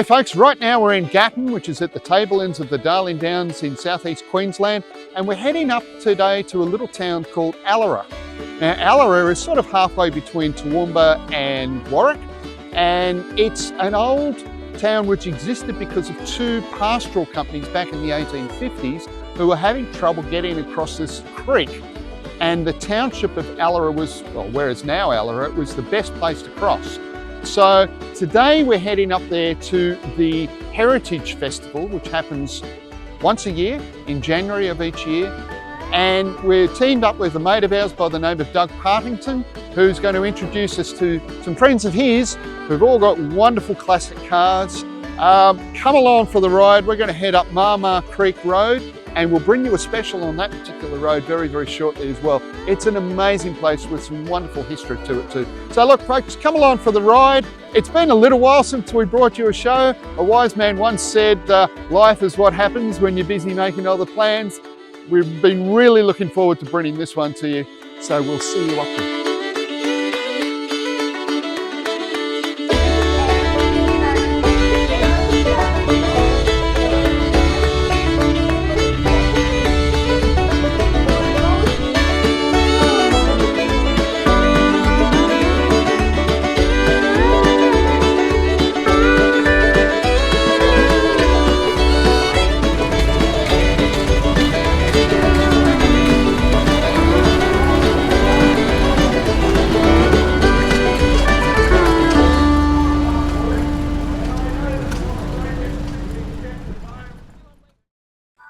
G'day folks, right now we're in Gatton, which is at the tablelands of the Darling Downs in southeast Queensland, and we're heading up today to a little town called Allora. Now Allora is sort of halfway between Toowoomba and Warwick, and it's an old town which existed because of two pastoral companies back in the 1850s who were having trouble getting across this creek. And the township of Allora was, well, where it's now Allora, it was the best place to cross. So today we're heading up there to the Heritage Festival, which happens once a year in January of each year. And we're teamed up with a mate of ours by the name of Doug Partington, who's going to introduce us to some friends of his who've all got wonderful classic cars. Come along for the ride. We're going to head up Marmar Creek Road, and we'll bring you a special on that particular road very, very shortly as well. It's an amazing place with some wonderful history to it too. So look folks, come along for the ride. It's been a little while since we brought you a show. A wise man once said, life is what happens when you're busy making other plans. We've been really looking forward to bringing this one to you. So we'll see you up there.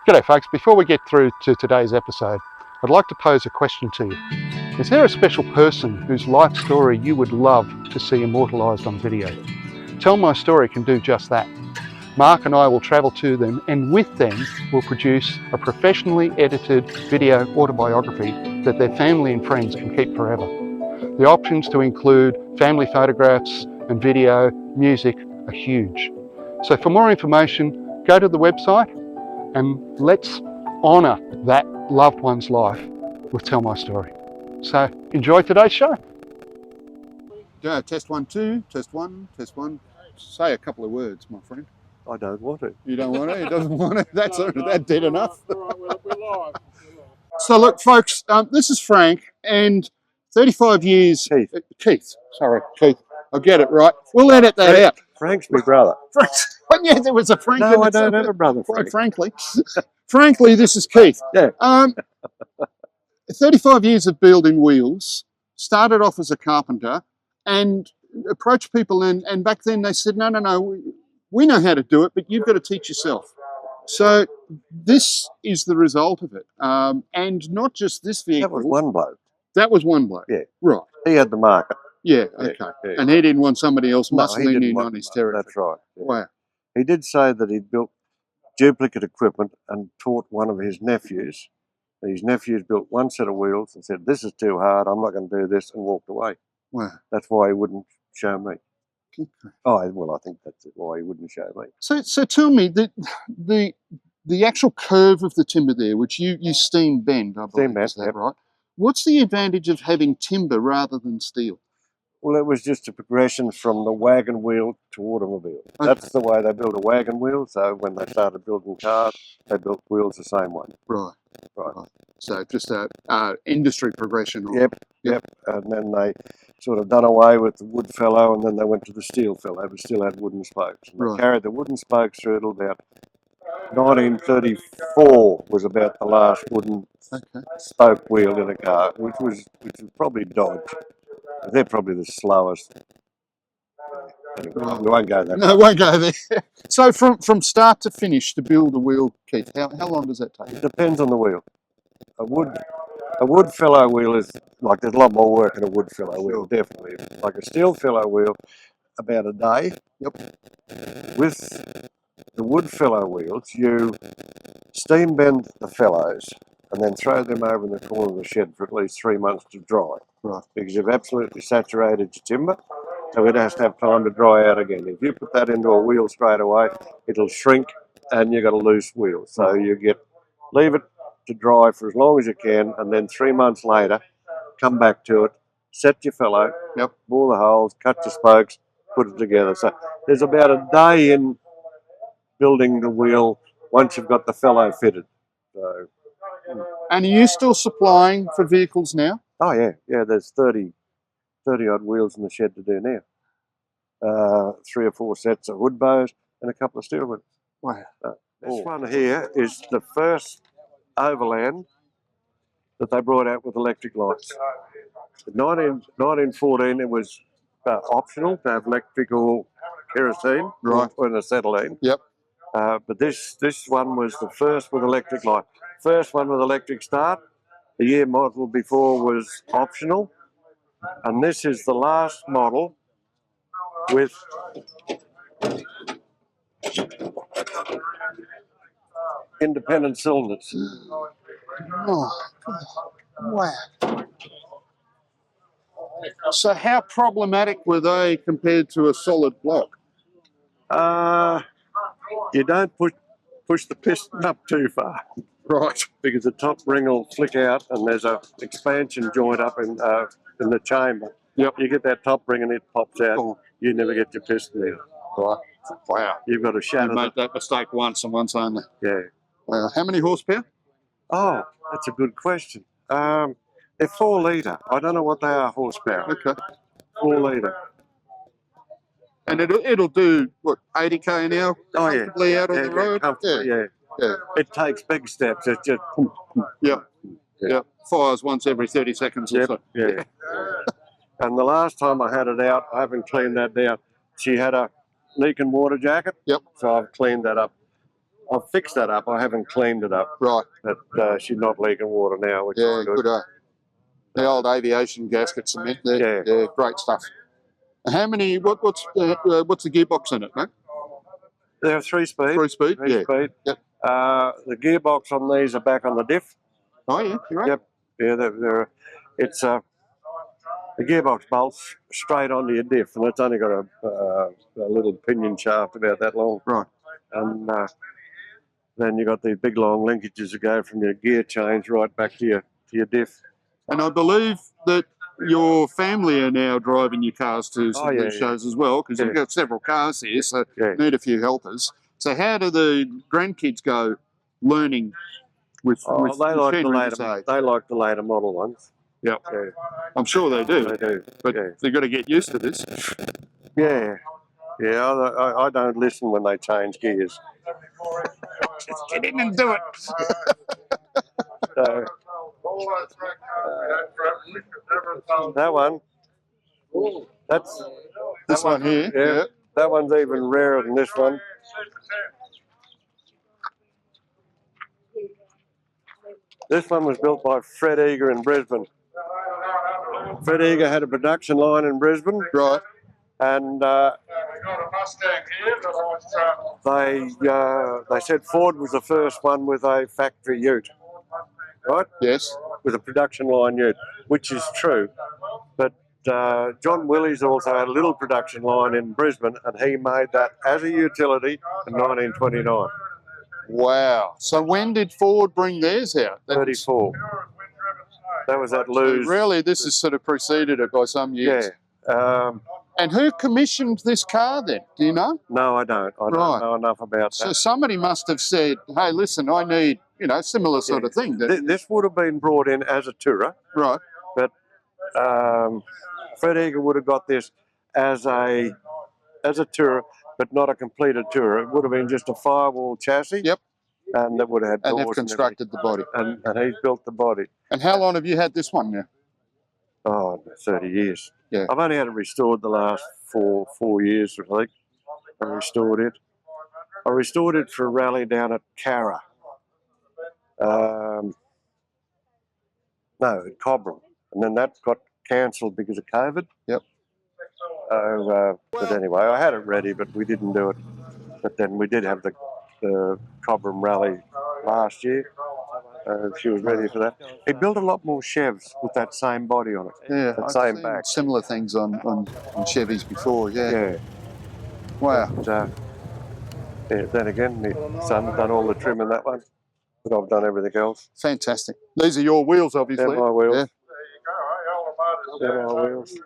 G'day folks, before we get through to today's episode, I'd like to pose a question to you. Is there a special person whose life story you would love to see immortalised on video? Tell My Story can do just that. Mark and I will travel to them, and with them we'll produce a professionally edited video autobiography that their family and friends can keep forever. The options to include family photographs and video, music are huge. So for more information, go to the website and let's honour that loved one's life with Tell My Story. So enjoy today's show. Test 1, 2, test 1, test 1. Say a couple of words, my friend. I don't want to. You don't want to? He doesn't want to? That's that did enough. All right, we're live. So look folks, this is Frank, and 35 years... Keith, sorry, Keith. I'll get it right. We'll edit that out. Frank's my brother. Yeah, there was a Frank. No, I don't have a brother, Frank. Quite frankly. Frankly, this is Keith. Yeah. 35 years of building wheels, started off as a carpenter and approached people, and back then they said, no, we know how to do it, but you've got to teach yourself. So this is the result of it. And not just this vehicle. That was one bloke. That was one bloke. Yeah. Right. He had the market. Yeah, okay. Yeah. And he didn't want somebody else muscling in on his territory. That's right. Yeah. Wow. He did say that he'd built duplicate equipment and taught one of his nephews. His nephews built one set of wheels and said, this is too hard, I'm not going to do this, and walked away. Wow. That's why he wouldn't show me. Okay. Oh, well, I think that's why he wouldn't show me. So tell me, the actual curve of the timber there, which you steam bend, I believe, is that right? What's the advantage of having timber rather than steel? Well, it was just a progression from the wagon wheel to automobile. Okay. That's the way they built a wagon wheel. So when they started building cars, they built wheels the same way. Right. So just a industry progression. Yep. And then they sort of done away with the wood fellow, and then they went to the steel fellow, but still had wooden spokes. And they carried the wooden spokes through till about 1934 was about the last wooden spoke wheel in a car, which was probably Dodge. They're probably the slowest. Anyway, we won't go there. No, won't go there. So from start to finish to build a wheel, Keith, how long does that take? It depends on the wheel. A wood fellow wheel is like, there's a lot more work in a wood fellow wheel, definitely. Like a steel fellow wheel, about a day. Yep. With the wood fellow wheels, you steam bend the fellows and then throw them over in the corner of the shed for at least 3 months to dry. Right. Because you've absolutely saturated your timber, so it has to have time to dry out again. If you put that into a wheel straight away, it'll shrink and you've got a loose wheel. So you leave it to dry for as long as you can, and then 3 months later, come back to it, set your fellow, bore the holes, cut your spokes, put it together. So there's about a day in building the wheel once you've got the fellow fitted. So, And are you still supplying for vehicles now? oh yeah, there's 30 odd wheels in the shed to do now. 3 or 4 sets of hood bows and a couple of steel wheels. Wow. This one here is the first Overland that they brought out with electric lights. In 1914, it was optional to have electrical kerosene Right. or an acetylene. Yep. But this one was the first with electric light. First one with electric start. The year model before was optional. And this is the last model with independent cylinders. Oh, wow. So how problematic were they compared to a solid block? You don't push the piston up too far. Right. Because the top ring will flick out and there's a expansion joint up in the chamber. Yep. You get that top ring and it pops out. Oh. You never get your piston out. Right. Wow. You've got to You shatter made that mistake once and once only. Yeah. How many horsepower? Oh, that's a good question. They're 4 litre. I don't know what they are horsepower. Okay. 4 litre. And it'll do, what, 80k an hour Oh, yeah. comfortably out on the road? Comfortably, yeah. It takes big steps. It's just... Yep. Yep. Fires once every 30 seconds or so. Yeah. And the last time I had it out, I haven't cleaned that down. She had a leaking water jacket. Yep. So I've cleaned that up. I've fixed that up. I haven't cleaned it up. Right. But she's not leaking water now, which is good. The old aviation gasket cement there. Yeah, great stuff. How many, what's the gearbox in it, mate? They're 3-speed. 3-speed? 3-speed. Yep. The gearbox on these are back on the diff. Oh, yeah, you're right. Yep. Yeah, it's the gearbox bolts straight onto your diff, and it's only got a little pinion shaft about that long. Right. And then you got these big long linkages that go from your gear change right back to your diff. And I believe that your family are now driving your cars to some of these shows as well, because you've got several cars here, so you need a few helpers. So how do the grandkids go learning with they like the later model ones. Yep. Yeah. I'm sure they do. They do. But they've got to get used to this. Yeah. Yeah, I don't listen when they change gears. Just get in and do it. So, that one. That's this one here. Yeah. That one's even rarer than this one. This one was built by Fred Eager in Brisbane. Fred Eager had a production line in Brisbane. Right. And they said Ford was the first one with a factory ute. Right? Yes. With a production line ute, which is true. But John Willys also had a little production line in Brisbane, and he made that as a utility in 1929. Wow. So when did Ford bring theirs out? 34. That was at Lou's. Really, this has sort of preceded it by some years. Yeah. And who commissioned this car then? Do you know? No, I don't. I don't know enough about that. So somebody must have said, hey, listen, I need, similar sort of thing. This would have been brought in as a tourer. Right. But Fred Eager would have got this as a tourer, but not a completed tourer. It would have been just a firewall chassis. Yep. And that would have had doors. And they've constructed the body. And he's built the body. And how long have you had this one now? Oh, 30 years. Yeah. I've only had it restored the last four years, I think. I restored it. I restored it for a rally down at Cara. No, at Cobram. And then that got cancelled because of COVID. Yep. But anyway, I had it ready, but we didn't do it. But then we did have the Cobram rally last year. She was ready for that. He built a lot more Chevs with that same body on it. Yeah, that same back. Similar things on Chevys before, Yeah. Wow. But, then again, my son done all the trim in that one, but I've done everything else. Fantastic. These are your wheels, obviously. They're my wheels. Yeah. They're my wheels.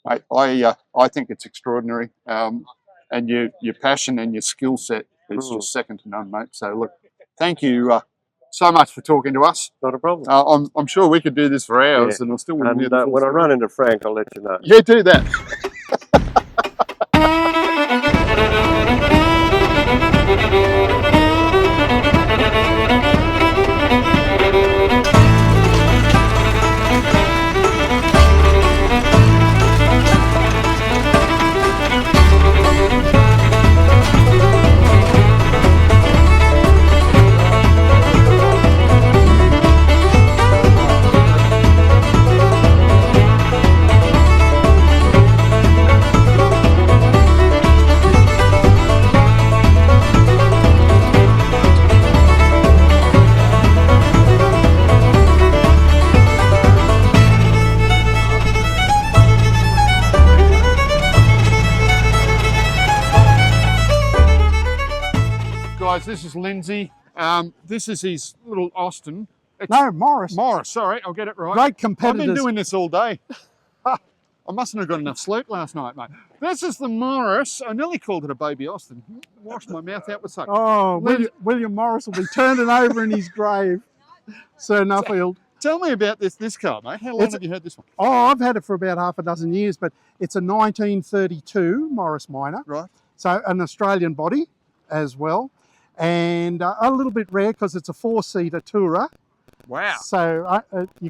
I think it's extraordinary, and your passion and your skill set is just second to none, mate. So look, thank you so much for talking to us. Not a problem. I'm sure we could do this for hours, and I still wouldn't hear the full when I story. run into Frank, I'll let you know. Yeah, do that. Guys, this is Lindsay. This is his little Austin. Morris. Morris, sorry, I'll get it right. Great competitors. I've been doing this all day. I mustn't have got enough sleep last night, mate. This is the Morris. I nearly called it a baby Austin. Washed my mouth out with such. Oh, William Morris will be turning over in his grave. Sir Nuffield. Tell me about this car, mate. How long have you had this one? Oh, I've had it for about half a dozen years, but it's a 1932 Morris Minor. Right. So an Australian body as well. And a little bit rare because it's a 4-seater tourer. Wow. So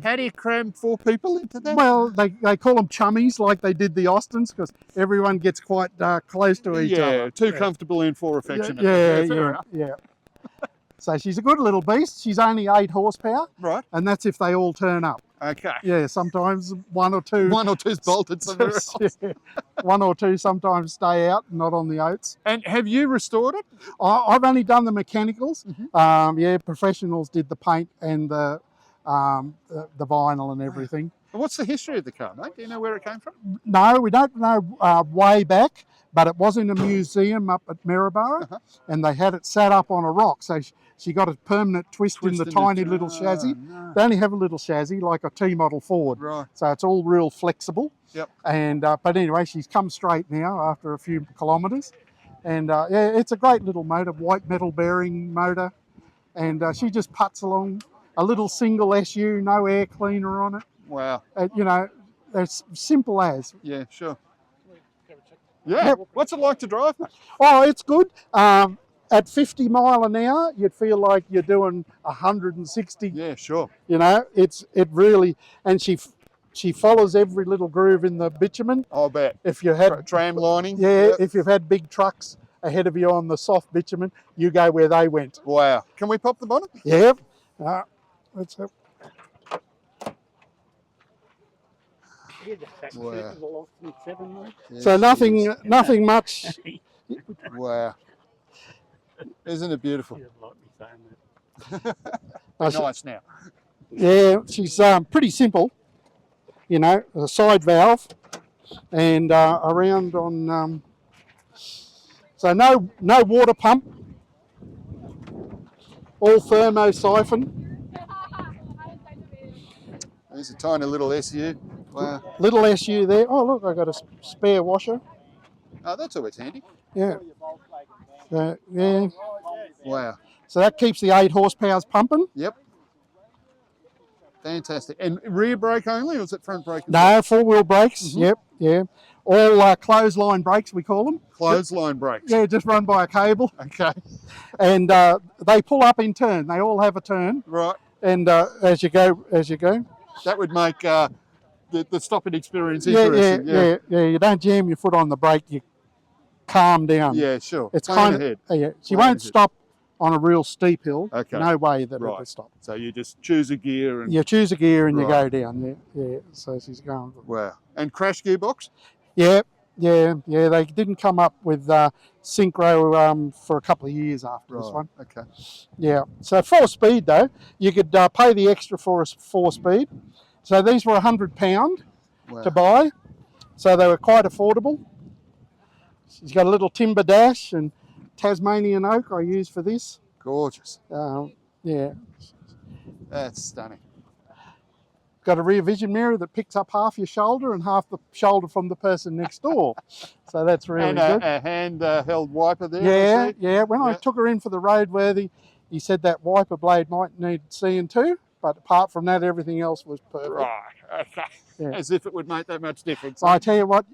how do you cram 4 people into that? Well, they call them chummies like they did the Austins because everyone gets quite close to each other. Yeah, too comfortable and 4 affectionate. Yeah. So she's a good little beast. She's only 8 horsepower. Right. And that's if they all turn up. Okay. Yeah, sometimes one or two. One or two's bolted somewhere else. Yeah. One or two sometimes stay out, not on the oats. And have you restored it? I've only done the mechanicals. Yeah, professionals did the paint and the vinyl and everything. What's the history of the car, mate? Do you know where it came from? No, we don't know way back, but it was in a museum up at Maryborough, and they had it sat up on a rock. So she got a permanent twist in the tiny little chassis. No. They only have a little chassis like a T-model Ford. Right. So it's all real flexible. Yep. And but anyway, she's come straight now after a few kilometres. And yeah, it's a great little motor, white metal bearing motor. And she just puts along, a little single SU, no air cleaner on it. Wow. You know, as simple as. Yeah, sure. Yeah. What's it like to drive, mate? Oh, it's good. At 50 mile an hour, you'd feel like you're doing 160. Yeah, sure. You know, it really, and she follows every little groove in the bitumen. I'll bet. If you had tram lining. Yeah, if you've had big trucks ahead of you on the soft bitumen, you go where they went. Wow. Can we pop the bonnet? Yeah. Let's have. Wow. So nothing much. Wow. Isn't it beautiful? Nice now. Yeah, she's pretty simple. You know, a side valve and around on. So no water pump. All thermo siphon. There's a tiny little SU. Wow. Little SU there. Oh look, I got a spare washer. Oh, that's always handy. Yeah. Yeah. Wow. So that keeps the 8 horsepowers pumping. Yep. Fantastic. And rear brake only, or is it front brake? No, 4-wheel brakes. Yep. Yeah. All clothesline brakes, we call them. Clothesline brakes. Yeah, just run by a cable. Okay. And they pull up in turn. They all have a turn. Right. And as you go. That would make the stopping experience interesting. Yeah. You don't jam your foot on the brake. You calm down. Yeah, sure. It's Plan kind ahead. of. Yeah. She Plan won't ahead. stop on a real steep hill. Okay. No way that Right. it'll stop. So you just choose a gear and. You choose a gear and you Right. go down. Yeah. So she's going. Wow. And crash gearbox? Yeah. They didn't come up with synchro for a couple of years after this one. Okay. Yeah. So 4-speed though, you could pay the extra for a 4-speed. So these were £100 Wow. to buy. So they were quite affordable. She's got a little timber dash and Tasmanian oak I use for this. Gorgeous. Yeah. That's stunning. got a rear vision mirror that picks up half your shoulder and half the shoulder from the person next door. So that's really and good. a hand-held wiper there. Yeah, I see. yeah. When I took her in for the roadworthy, he said that wiper blade might need seeing too, but apart from that, everything else was perfect. Right, okay. Yeah. As if it would make that much difference. So I tell you what,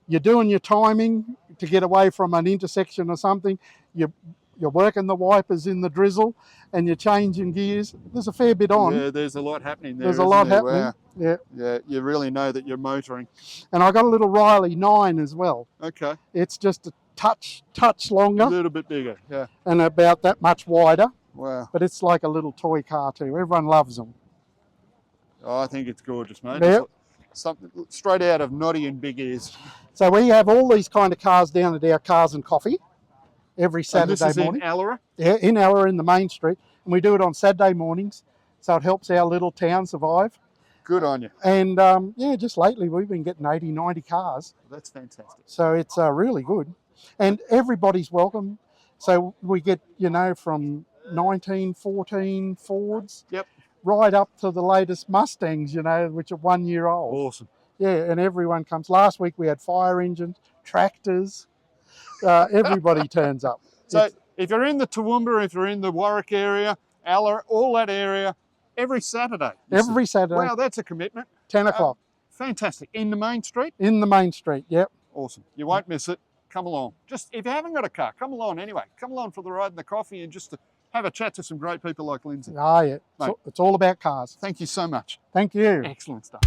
you're doing your timing to get away from an intersection or something. You're working the wipers in the drizzle and you're changing gears. There's a fair bit on. Yeah, there's a lot happening there. There's a lot there? happening. Wow. Yeah. Yeah, you really know that you're motoring. And I got a little Riley 9 as well. Okay. It's just a touch longer A little bit bigger, yeah. and about that much wider. Wow. But it's like a little toy car too. Everyone loves them. Oh, I think it's gorgeous, mate. Yep. It's something straight out of Noddy and Big Ears. So we have all these kind of cars down at our Cars and Coffee every And Saturday this is morning. in Allora? Yeah, in Allora in the main street. And we do it on Saturday mornings. So it helps our little town survive. Good on you. And yeah, just lately we've been getting 80, 90 cars. That's fantastic. So it's really good. And everybody's welcome. So we get, you know, from 1914 Fords Yep. right up to the latest Mustangs, you know, which are 1 year old. Awesome. Yeah, and everyone comes. Last week we had fire engines, tractors. Everybody turns up. So if you're in the Toowoomba, if you're in the Warwick area, Allora, all that area, every Saturday. Every Saturday, Wow, that's a commitment. 10 o'clock. Fantastic. In the main street? In the main street, yep. Awesome. You won't miss it. Come along. Just if you haven't got a car, come along anyway. Come along for the ride and the coffee and just to have a chat to some great people like Lindsay. Ah, yeah. Mate. It's all about cars. Thank you so much. Thank you. Excellent stuff.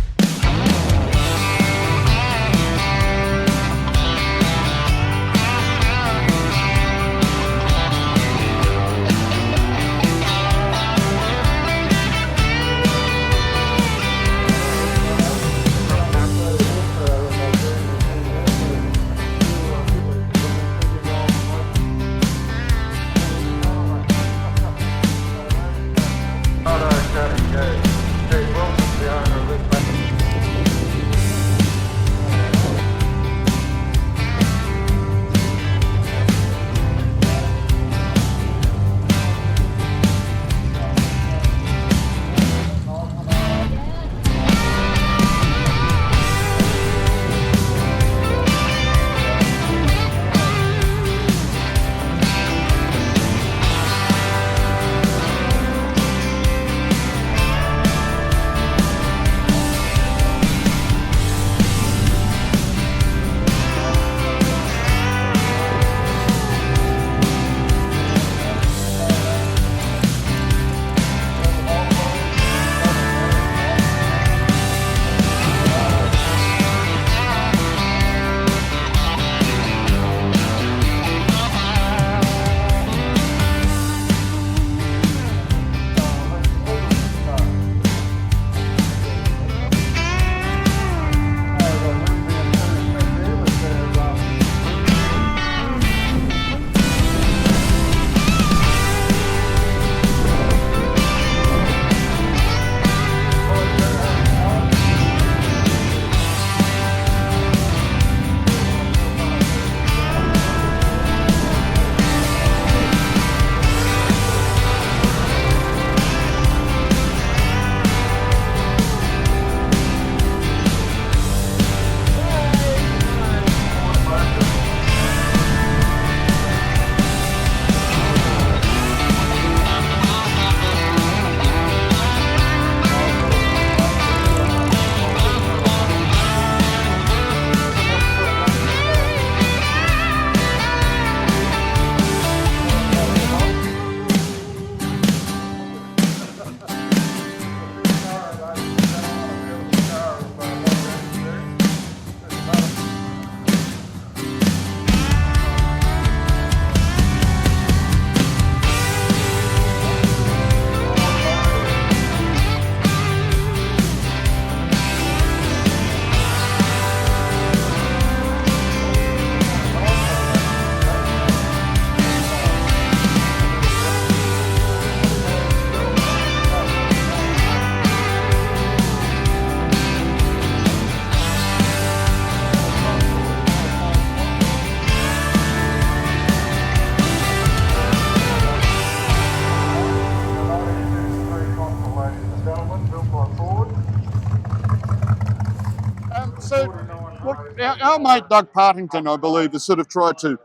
our mate Doug Partington, I believe, has sort of tried to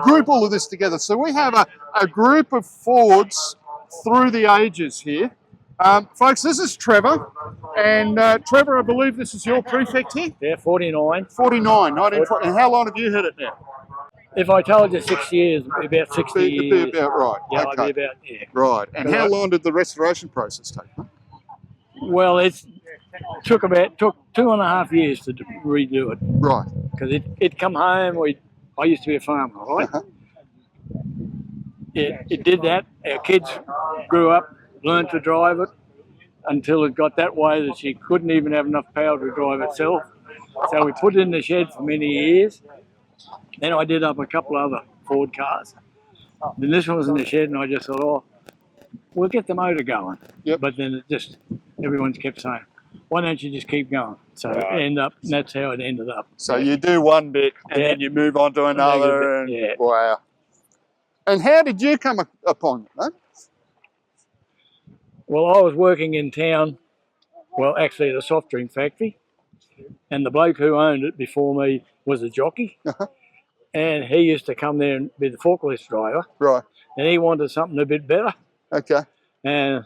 group all of this together. So we have a group of Fords through the ages here. Folks, this is Trevor. And Trevor, I believe this is your Prefect here? Yeah, 49. 49, 1940. And how long have you had it now? If I told you 6 years, it'd be about 60 years. It'd be about right. Yeah, okay. I'd be about, yeah. Right. And how long did the restoration process take? Well, it took 2.5 years to redo it. Right. Because it come home, I used to be a farmer, right? It did that. Our kids grew up, learned to drive it until it got that way that she couldn't even have enough power to drive itself. So we put it in the shed for many years. Then I did up a couple other Ford cars. Then this one was in the shed, and I just thought, oh, we'll get the motor going. Yep. But then everyone's kept saying, why don't you just keep going? So that's how it ended up. So you do one bit, and then you move on to another. And, wow. And how did you come upon it, mate? Well, I was working in town, well, actually at a soft drink factory, and the bloke who owned it before me was a jockey. And he used to come there and be the forklift driver. Right. And he wanted something a bit better. Okay. And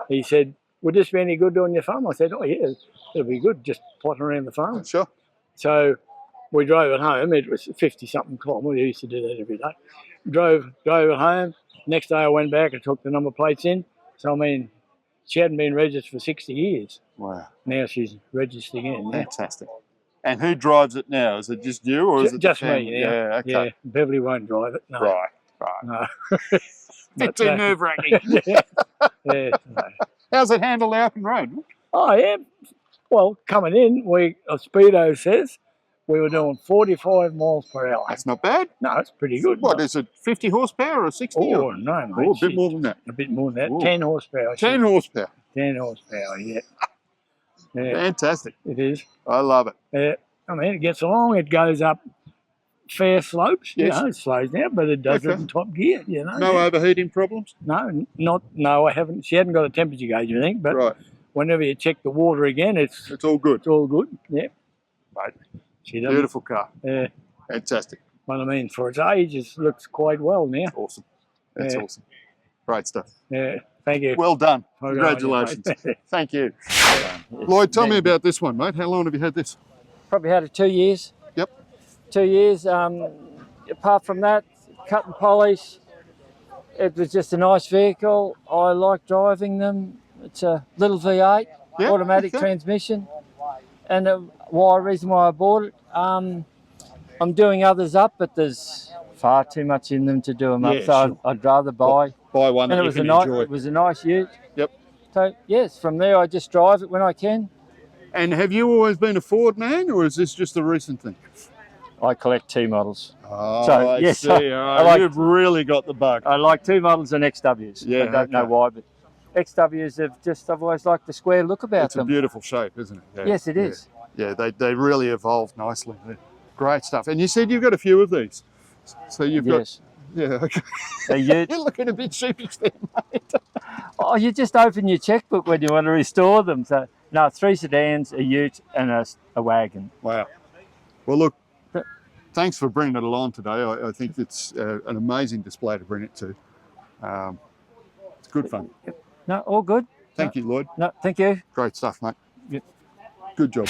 he said, would this be any good on your farm? I said, oh, yeah, it'll be good just potting around the farm. Sure. So we drove it home. It was 50-something kilometres. We used to do that every day. Drove it home. Next day I went back and took the number plates in. So, I mean, she hadn't been registered for 60 years. Wow. Now she's registered again. Fantastic. And who drives it now? Is it just you, or is it just me? Yeah, okay. Yeah, Beverly won't drive it. No. Right. No. Bit too nerve-wracking. Yeah. No. How's it handle the open road? Oh, yeah. Well, coming in, a speedo says we were doing 45 miles per hour. That's not bad. No, it's pretty good. What, is it 50 horsepower or 60? Oh, no, mate. Oh, a bit more than that. A bit more than that. Ooh. 10 horsepower. 10 horsepower. 10 horsepower, yeah. Fantastic. It is. I love it. I mean, it gets along. It goes up fair slopes. Yes. You know, it slows down, but it does it in top gear, you know. No overheating problems? No, I haven't. She hadn't got a temperature gauge, I think, but whenever you check the water again, it's all good. It's all good, yeah. Right. She doesn't. Beautiful car. Yeah. Fantastic. Well, I mean, for its age, it looks quite well now. Awesome. That's awesome. Great stuff. Yeah, thank you. Well done. Congratulations. Thank you. Lloyd, tell me about this one, mate. How long have you had this? Probably had it 2 years. Yep. 2 years. Apart from that, cut and polish. It was just a nice vehicle. I like driving them. It's a little V8, automatic transmission. And the reason why I bought it, I'm doing others up, but there's far too much in them to do them up. So I'd rather buy one that you can enjoy. It was a nice ute. Yep. So yes, from there I just drive it when I can. And have you always been a Ford man, or is this just a recent thing? I collect two models. Oh, so, I see. You've really got the bug. I like two models and XWs. Yeah, I don't know why, but XWs I've always liked the square look about them. It's a beautiful shape, isn't it? Yeah. Yes, it is. Yeah, they really evolved nicely. Great stuff. And you said you've got a few of these. So you've got... Yeah, okay. You're looking a bit sheepish there, mate. Oh, you just open your checkbook when you want to restore them. So, no, 3 sedans, a ute and a wagon. Wow. Well, look, thanks for bringing it along today. I think it's an amazing display to bring it to. It's good fun. No, all good. Thank you, Lloyd. No, thank you. Great stuff, mate. Yep. Good job.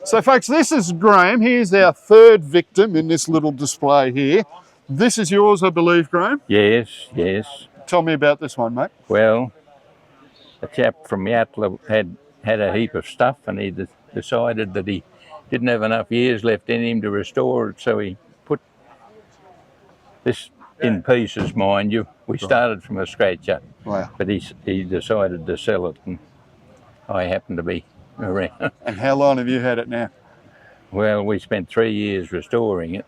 So, folks, this is Graham. Here's our third victim in this little display here. This is yours, I believe, Graham? Yes, yes. Tell me about this one, mate. Well, a chap from Yatla had a heap of stuff, and he decided that he didn't have enough years left in him to restore it, so he put this in pieces, mind you. We started from a scratcher, but he decided to sell it, and I happened to be around. And how long have you had it now? Well, we spent 3 years restoring it,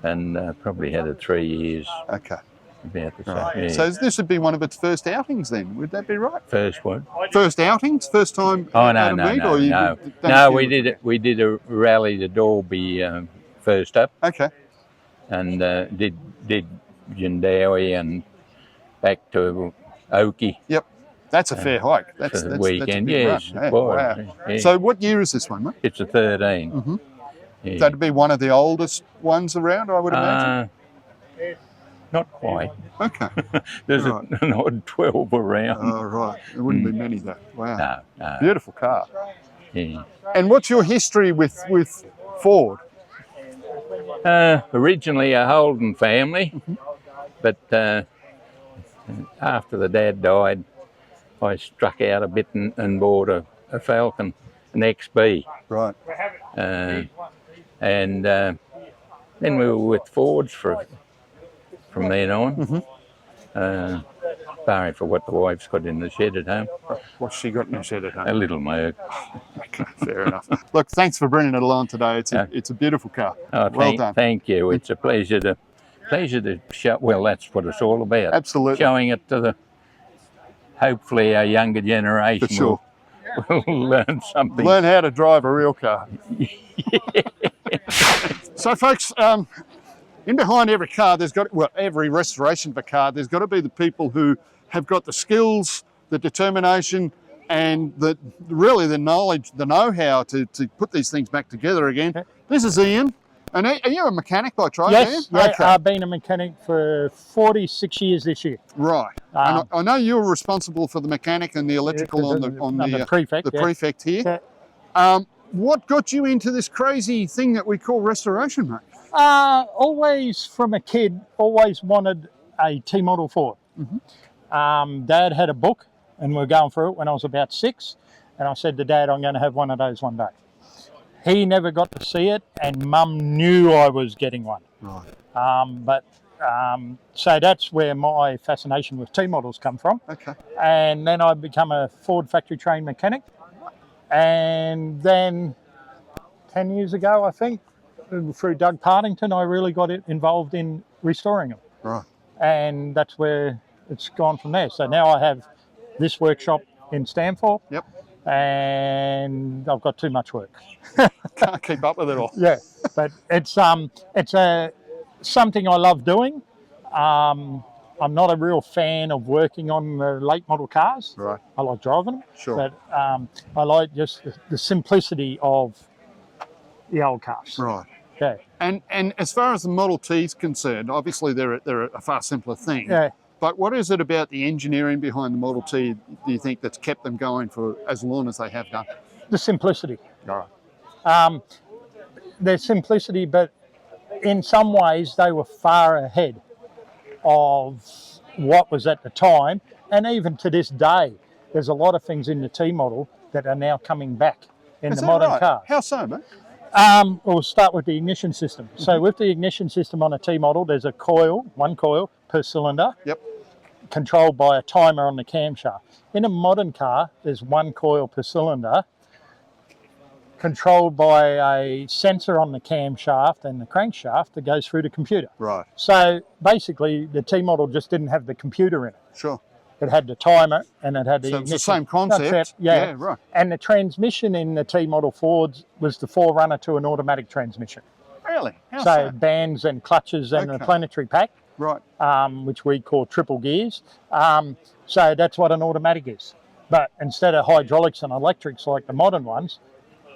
and probably had it 3 years. Okay. About the same. Yeah. So this would be one of its first outings then, would that be right? First one. First outings? First time? Oh, no, we did a rally to Dalby first up. Okay. And did Jindawi and back to Oakey. Yep. That's a fair hike. That's the weekend. That's yes, it was. Wow. Yeah. So what year is this one, mate? It's a 13. Yeah. That'd be one of the oldest ones around, I would imagine. Not quite. Okay. There's Right. an odd 12 around. Oh, right. There wouldn't be many though. Wow. No. Beautiful car. Yeah. And what's your history with Ford? Originally a Holden family, but after the dad died, I struck out a bit and bought a Falcon, an XB. Right. And then we were with Fords from then on. Barring for what the wife's got in the shed at home. What's she got in the shed at home? A little Merc. Okay, fair enough. Look, thanks for bringing it along today. It's a beautiful car. Oh, well done. Thank you. It's a pleasure to show. Well, that's what it's all about. Absolutely. Showing it to hopefully our younger generation. For sure. Will learn something. Learn how to drive a real car. So, folks, in behind every car, every restoration of a car, there's got to be the people who have got the skills, the determination, and the knowledge, the know-how to put these things back together again. This is Ian. And are you a mechanic by trade? Yes, Ian? Okay. I've been a mechanic for 46 years this year. Right. And I know you were responsible for the mechanic and the electrical on the Prefect. Prefect here. Yeah. What got you into this crazy thing that we call restoration, mate? Always from a kid, always wanted a T-model Ford. Dad had a book and we were going through it when I was about 6. And I said to Dad, I'm going to have one of those one day. He never got to see it, and Mum knew I was getting one. Right. So that's where my fascination with T-models come from. Okay. And then I become a Ford factory trained mechanic. And then 10 years ago, I think, through Doug Partington, I really got involved in restoring them. Right. And that's where it's gone from there. So now I have this workshop in Stanford. Yep. And I've got too much work. Can't keep up with it all. Yeah, but it's something I love doing. I'm not a real fan of working on the late model cars. Right. I like driving them. Sure. But I like just the simplicity of the old cars. Right. Yeah. And as far as the Model T is concerned, obviously they're a far simpler thing. Yeah. But what is it about the engineering behind the Model T, do you think, that's kept them going for as long as they have done? The simplicity. All right. Their simplicity, but in some ways they were far ahead of what was at the time. And even to this day, there's a lot of things in the T model that are now coming back in the modern car. How so, mate? We'll start with the ignition system. So with the ignition system on a T model, there's one coil per cylinder. Yep. Controlled by a timer on the camshaft. In a modern car, there's one coil per cylinder, controlled by a sensor on the camshaft and the crankshaft that goes through the computer. Right. So basically, the T model just didn't have the computer in it. Sure. It had the timer and it had the ignition. It's the same concept. Yeah, right. And the transmission in the T model Fords was the forerunner to an automatic transmission. Really? How So bands and clutches and a planetary pack. Right. Which we call triple gears. So that's what an automatic is. But instead of hydraulics and electrics like the modern ones,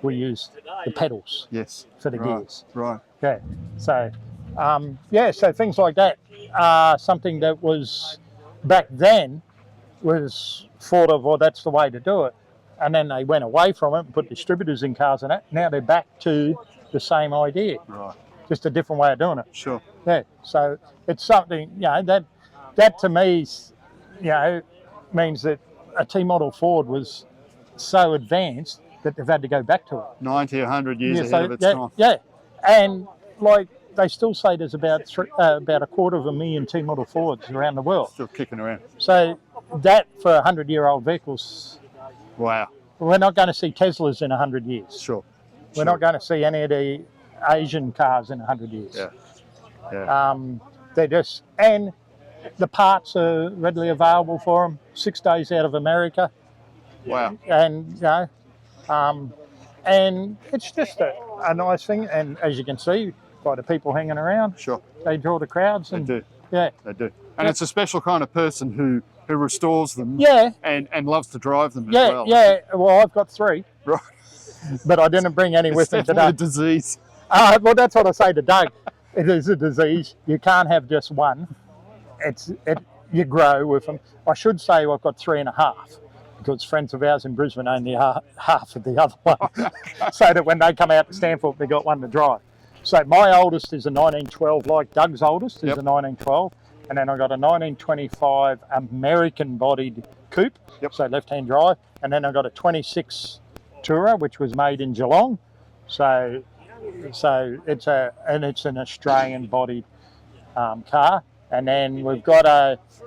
we use the pedals for the gears. Right. Yeah. So, so things like that are something that was back then was thought of, well, that's the way to do it. And then they went away from it and put distributors in cars and that. Now they're back to the same idea. Right. Just a different way of doing it. Sure. Yeah, so it's something, that to me, means that a T-model Ford was so advanced that they've had to go back to it. 90, 100 years ahead of its time. Yeah, and like they still say there's about 250,000 T-model Fords around the world. Still kicking around. So that for 100-year-old vehicles, wow. We're not going to see Teslas in 100 years. Sure. We're not going to see any of the Asian cars in 100 years. Yeah. Yeah. They're just, and the parts are readily available for them, 6 days out of America. Wow. And, and it's just a nice thing. And as you can see, by the people hanging around, sure, they draw the crowds. And, they do. Yeah. They do. And it's a special kind of person who restores them. Yeah. And loves to drive them as well. Yeah. Well, I've got 3. Right. But I didn't bring any with me today. A disease. Well, that's what I say to Doug. It is a disease. You can't have just one. You grow with them. I should say I've got 3.5 because friends of ours in Brisbane only half of the other one. So that when they come out to Stanford, they got one to drive. So my oldest is a 1912, like Doug's oldest is a 1912. And then I got a 1925 American-bodied coupe, so left-hand drive. And then I got a 26 Tourer, which was made in Geelong. So it's an Australian-bodied car. And then we've got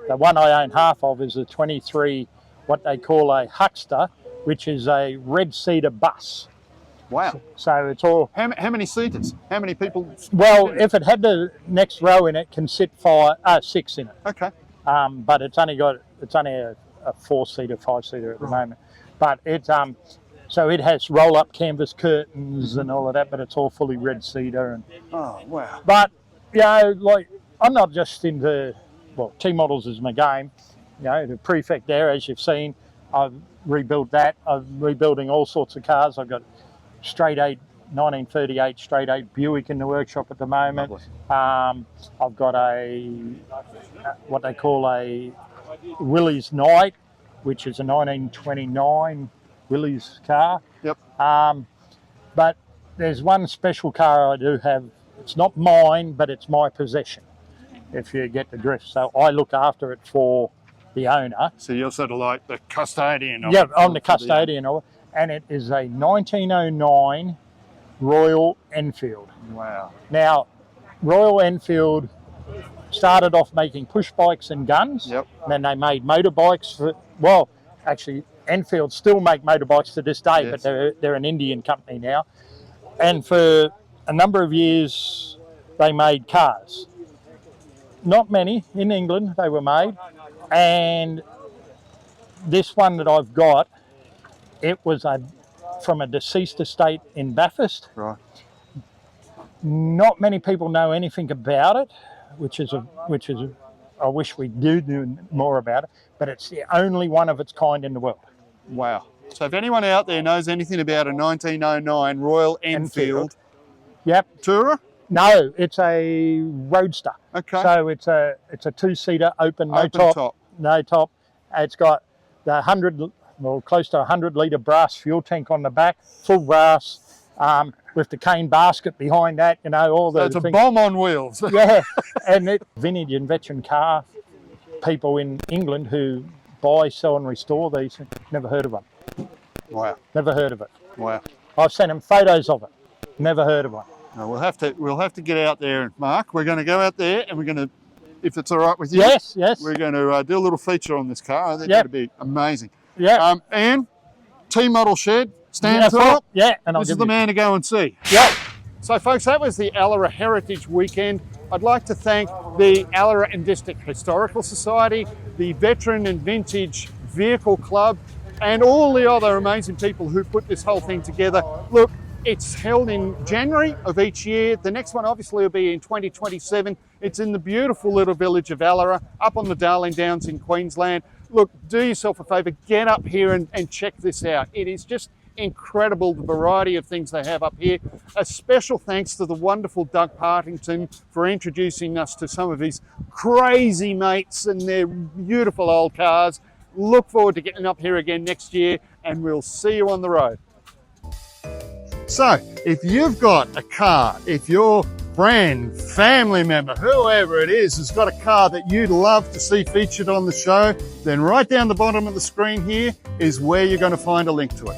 the one I own half of is a 23, what they call a Huckster, which is a red cedar bus. Wow. So it's all... How many seaters? How many people? Well, if it had the next row in it, can sit 6 in it. Okay. But it's only a 4-seater, 5-seater at the moment. But it's so it has roll-up canvas curtains and all of that, but it's all fully red cedar. And oh wow. But like I'm not just into T models is my game. The Prefect there, as you've seen, I've rebuilt that. I'm rebuilding all sorts of cars. I've got straight 8 1938 straight 8 Buick in the workshop at the moment. I've got what they call a Willys Knight, which is a 1929 Willys car. Yep. But there's one special car I do have. It's not mine, but it's my possession, if you get the drift. So I look after it for the owner. So you're sort of like the custodian of it. Yeah, it. I'm the custodian of it. And it is a 1909 Royal Enfield. Wow. Now, Royal Enfield started off making push bikes and guns. Yep. And then they made motorbikes. Actually, Enfield still make motorbikes to this day, but they're an Indian company now. And for a number of years, they made cars. Not many in England they were made. And this one that I've got, it was from a deceased estate in Bathurst. Right. Not many people know anything about it, which is I wish we knew more about it, but it's the only one of its kind in the world. Wow. So if anyone out there knows anything about a 1909 Royal Enfield. Yep. Tourer? No, it's a Roadster. Okay. So it's a 2-seater open, no top. It's got the close to 100-litre brass fuel tank on the back, full brass, with the cane basket behind that. All the. So it's a bomb on wheels. Yeah, and vintage and veteran car people in England who buy, sell, and restore these. Never heard of one. Wow. Never heard of it. Wow. I've sent them photos of it. Never heard of one. No, we'll have to get out there, Mark. We're going to go out there and we're going to, if it's all right with you. Yes. We're going to do a little feature on this car. I think that'd be amazing. Yeah. And T-model shed, stand top. Yeah. And this is the man to go and see. Yeah. So, folks, that was the Allora Heritage Weekend. I'd like to thank the Allora and District Historical Society, the Veteran and Vintage Vehicle Club, and all the other amazing people who put this whole thing together. Look, it's held in January of each year. The next one obviously will be in 2027. It's in the beautiful little village of Allora, up on the Darling Downs in Queensland. Look, do yourself a favour, get up here and check this out. It is just incredible, the variety of things they have up here. A special thanks to the wonderful Doug Partington for introducing us to some of his crazy mates and their beautiful old cars. Look forward to getting up here again next year, and we'll see you on the road. So, if you've got a car, if your friend, family member, whoever it is, has got a car that you'd love to see featured on the show, then right down the bottom of the screen here is where you're going to find a link to it.